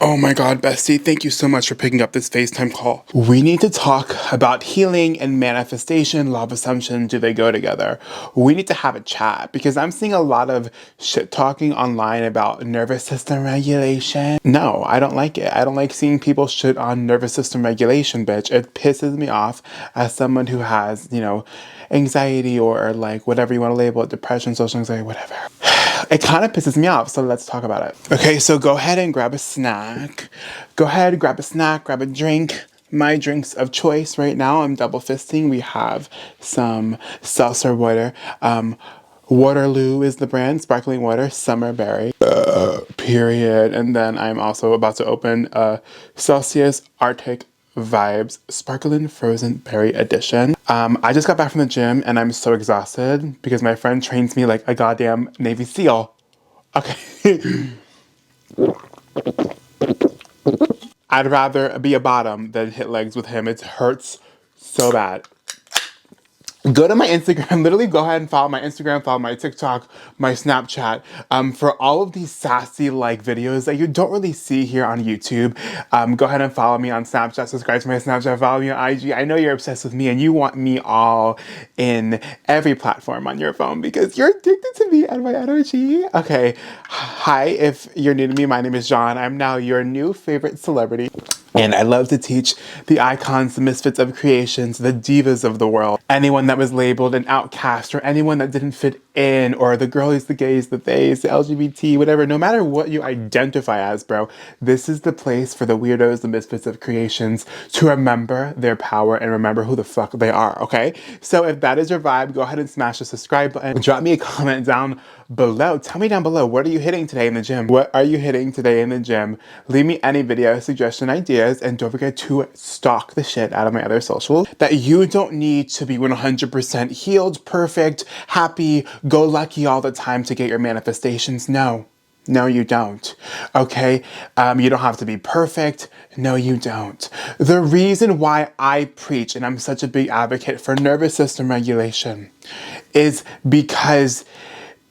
Oh my God, bestie, thank you so much for picking up this FaceTime call. We need to talk about healing and manifestation, law of assumption. Do they go together? We need to have a chat because I'm seeing a lot of shit talking online about nervous system regulation. No, I don't like it. I don't like seeing people shit on nervous system regulation, bitch. It pisses me off as someone who has, anxiety or like whatever you want to label it, depression, social anxiety, whatever. It kind of pisses me off, so let's talk about it. Okay, so go ahead and grab a snack. Go ahead, grab a snack, grab a drink. My drinks of choice right now, I'm double fisting. We have some seltzer water. Waterloo is the brand, sparkling water, summer berry, period. And then I'm also about to open a Celsius Arctic Vibes Sparkling Frozen Berry Edition. I just got back from the gym and I'm so exhausted because my friend trains me like a goddamn Navy SEAL. Okay. I'd rather be a bottom than hit legs with him. It hurts so bad. Go to my Instagram, literally go ahead and follow my Instagram, follow my TikTok, my Snapchat, for all of these sassy like videos that you don't really see here on YouTube. Go ahead and follow me on Snapchat, subscribe to my Snapchat, follow me on IG. I know you're obsessed with me and you want me all in every platform on your phone because you're addicted to me and my energy. Okay, hi, if you're new to me, my name is John. I'm now your new favorite celebrity. And I love to teach the icons, the misfits of creations, the divas of the world, anyone that was labeled an outcast or anyone that didn't fit in, or the girlies, the gays, the theys, the LGBT, whatever, no matter what you identify as, bro, this is the place for the weirdos, the misfits of creations to remember their power and remember who the fuck they are, okay? So if that is your vibe, go ahead and smash the subscribe button. Drop me a comment down below. Tell me down below, what are you hitting today in the gym? What are you hitting today in the gym? Leave me any video suggestion ideas and don't forget to stalk the shit out of my other socials. That you don't need to be 100% healed, perfect, happy, go lucky all the time to get your manifestations. No. No, you don't. Okay? You don't have to be perfect. No, you don't. The reason why I preach, and I'm such a big advocate for nervous system regulation, is because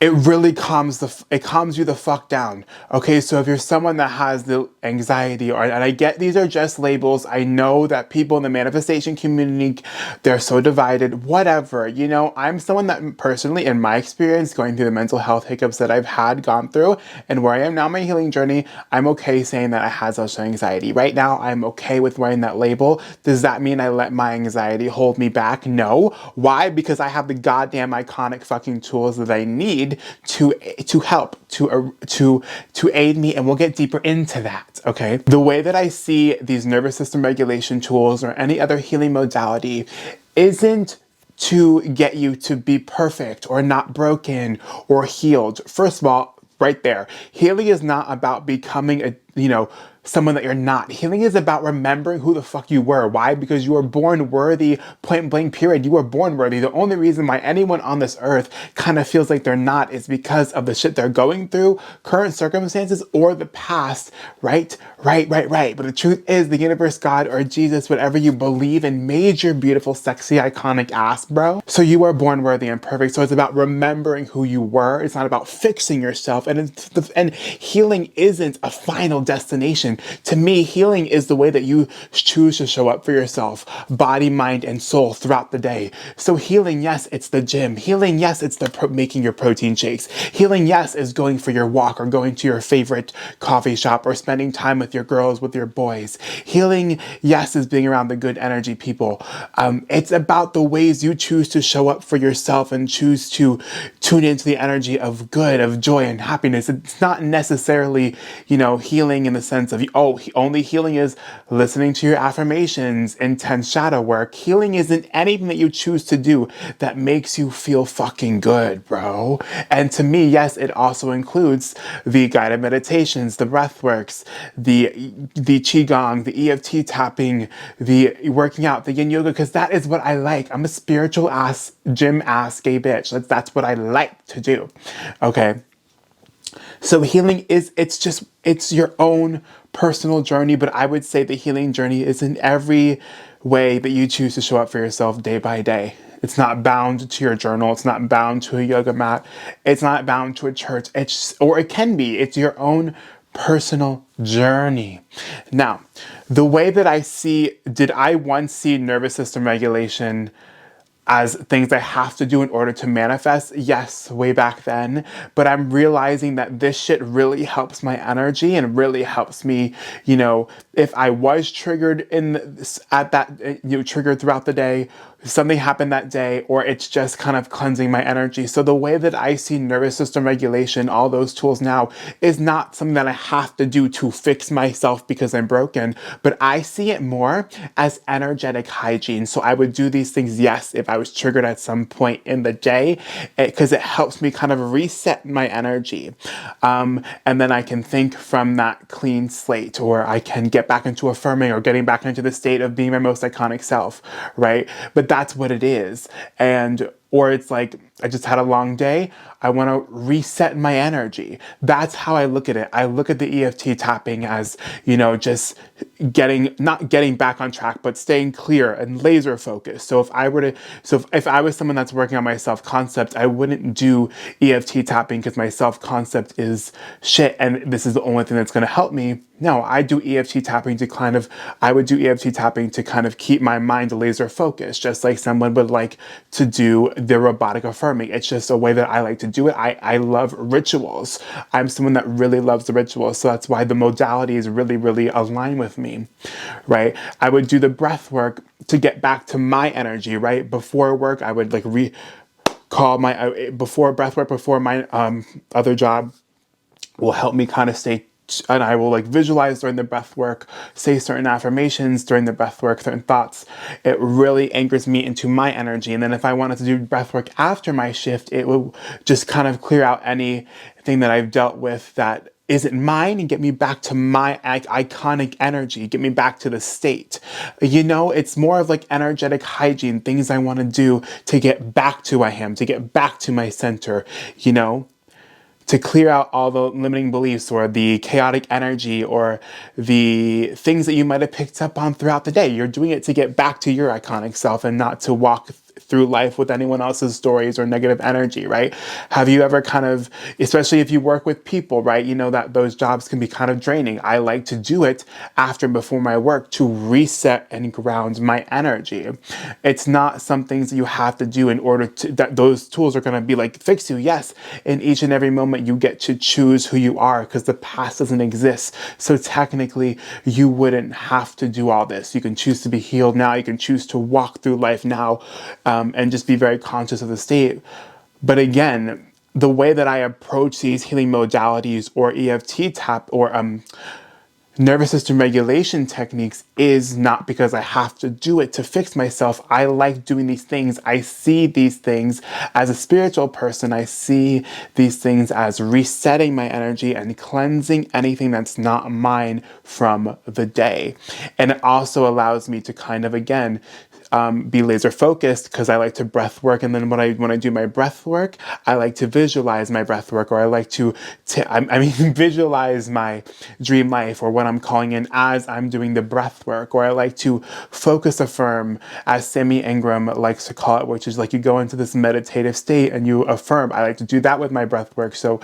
it really calms you the fuck down. Okay, so if you're someone that has the anxiety, and I get these are just labels. I know that people in the manifestation community, they're so divided, whatever. I'm someone that personally, in my experience, going through the mental health hiccups that I've gone through, and where I am now in my healing journey, I'm okay saying that I had social anxiety. Right now, I'm okay with wearing that label. Does that mean I let my anxiety hold me back? No. Why? Because I have the goddamn iconic fucking tools that I need to help, to aid me, and we'll get deeper into that, okay? The way that I see these nervous system regulation tools or any other healing modality isn't to get you to be perfect or not broken or healed. First of all, right there, healing is not about becoming someone that you're not. Healing is about remembering who the fuck you were. Why? Because you were born worthy, point blank period. You were born worthy. The only reason why anyone on this earth kind of feels like they're not is because of the shit they're going through, current circumstances, or the past. Right. But the truth is the universe, God, or Jesus, whatever you believe in, made your beautiful, sexy, iconic ass, bro. So you were born worthy and perfect. So it's about remembering who you were. It's not about fixing yourself. And healing isn't a final destination. To me, healing is the way that you choose to show up for yourself, body, mind, and soul throughout the day. So healing, yes, it's the gym. Healing, yes, it's making your protein shakes. Healing, yes, is going for your walk or going to your favorite coffee shop or spending time with your girls, with your boys. Healing, yes, is being around the good energy people. It's about the ways you choose to show up for yourself and choose to tune into the energy of good, of joy and happiness. It's not necessarily, healing in the sense of, only healing is listening to your affirmations, intense shadow work. Healing isn't anything that you choose to do that makes you feel fucking good, bro. And to me, yes, it also includes the guided meditations, the breath works, the qigong, the EFT tapping, the working out, the yin yoga, because that is what I like. I'm a spiritual ass, gym ass gay bitch. That's what I like to do. Okay. So healing it's your own personal journey, but I would say the healing journey is in every way that you choose to show up for yourself day by day. It's not bound to your journal. It's not bound to a yoga mat. It's not bound to a church. Or it can be. It's your own personal journey. Now, the way that did I once see nervous system regulation as things I have to do in order to manifest? Yes, way back then. But I'm realizing that this shit really helps my energy and really helps me, if I was triggered triggered throughout the day, something happened that day, or it's just kind of cleansing my energy. So the way that I see nervous system regulation, all those tools now, is not something that I have to do to fix myself because I'm broken, but I see it more as energetic hygiene. So I would do these things, yes, if I was triggered at some point in the day, because it helps me kind of reset my energy. And then I can think from that clean slate, or I can get back into affirming or getting back into the state of being my most iconic self, right? But that's what it is. Or it's like, I just had a long day. I want to reset my energy. That's how I look at it. I look at the EFT tapping as, just not getting back on track, but staying clear and laser focused. So if I was someone that's working on my self-concept, I wouldn't do EFT tapping because my self-concept is shit and this is the only thing that's going to help me. No, I would do EFT tapping to kind of keep my mind laser focused, just like someone would like to do the robotic affirming. It's just a way that I like to do it. I love rituals. I'm someone that really loves the rituals. So that's why the modalities really, really align with me, right? I would do the breath work to get back to my energy, right? Before work, I would like before breath work, before my other job will help me kind of stay, and I will like visualize during the breath work, say certain affirmations during the breath work, certain thoughts. It really anchors me into my energy. And then if I wanted to do breath work after my shift, it will just kind of clear out anything that I've dealt with that isn't mine and get me back to my iconic energy, get me back to the state. It's more of like energetic hygiene, things I want to do to get back to who I am, to get back to my center, to clear out all the limiting beliefs or the chaotic energy or the things that you might have picked up on throughout the day. You're doing it to get back to your iconic self and not to walk through life with anyone else's stories or negative energy, right? Have you ever kind of, especially if you work with people, right? That those jobs can be kind of draining. I like to do it after and before my work to reset and ground my energy. It's not some things that you have to do in order to, that those tools are going to be like, fix you. Yes, in each and every moment you get to choose who you are because the past doesn't exist. So technically you wouldn't have to do all this. You can choose to be healed now. You can choose to walk through life now. And just be very conscious of the state. But again, the way that I approach these healing modalities or EFT tap or nervous system regulation techniques is not because I have to do it to fix myself. I like doing these things. I see these things as a spiritual person. I see these things as resetting my energy and cleansing anything that's not mine from the day. And it also allows me to kind of, again, be laser focused because I like to breath work. And then when I do my breath work, I like to visualize my breath work, or I like to visualize my dream life or what I'm calling in as I'm doing the breath work. Or I like to focus affirm, as Sammy Ingram likes to call it, which is like you go into this meditative state and you affirm. I like to do that with my breath work. So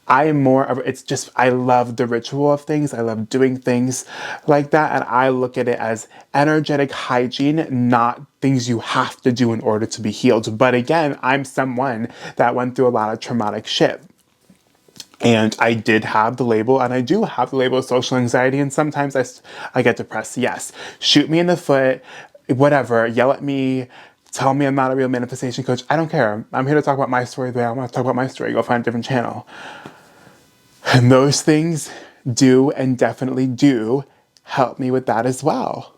I love the ritual of things. I love doing things like that. And I look at it as energetic hygiene, not things you have to do in order to be healed. But again, I'm someone that went through a lot of traumatic shit. And I did have the label, and I do have the label of social anxiety. And sometimes I get depressed. Yes. Shoot me in the foot, whatever, yell at me, tell me I'm not a real manifestation coach. I don't care. I'm here to talk about my story the way I want to talk about my story. Go find a different channel. And those things do and definitely do help me with that as well.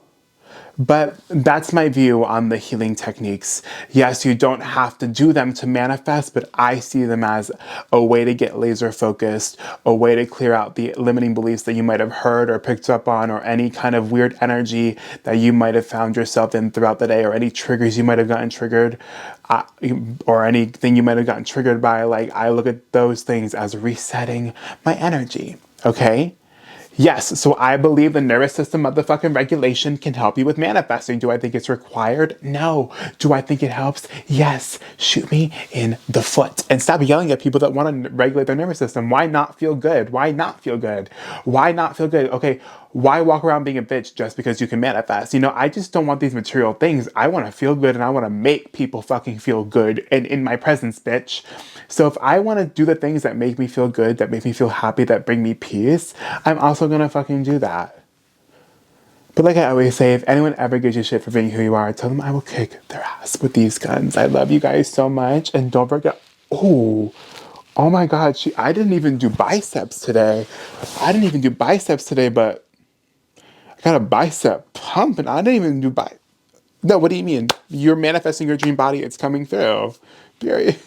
But that's my view on the healing techniques. Yes, you don't have to do them to manifest, but I see them as a way to get laser focused, a way to clear out the limiting beliefs that you might have heard or picked up on, or any kind of weird energy that you might have found yourself in throughout the day, or any triggers you might have gotten triggered, or anything you might have gotten triggered by. Like, I look at those things as resetting my energy, okay? Yes, so I believe the nervous system motherfucking regulation can help you with manifesting. Do I think it's required? No. Do I think it helps? Yes. Shoot me in the foot. And stop yelling at people that want to regulate their nervous system. Why not feel good? Why not feel good? Why not feel good? Okay, why walk around being a bitch just because you can manifest? You know, I just don't want these material things. I want to feel good and I want to make people fucking feel good and in my presence, bitch. So if I want to do the things that make me feel good, that make me feel happy, that bring me peace, I'm also gonna fucking do that. But like I always say, if anyone ever gives you shit for being who you are, tell them I will kick their ass with these guns. I love you guys so much. And don't forget, oh my God, I didn't even do biceps today. I didn't even do biceps today, but I got a bicep pump and I didn't even do No, what do you mean? You're manifesting your dream body, it's coming through. Period.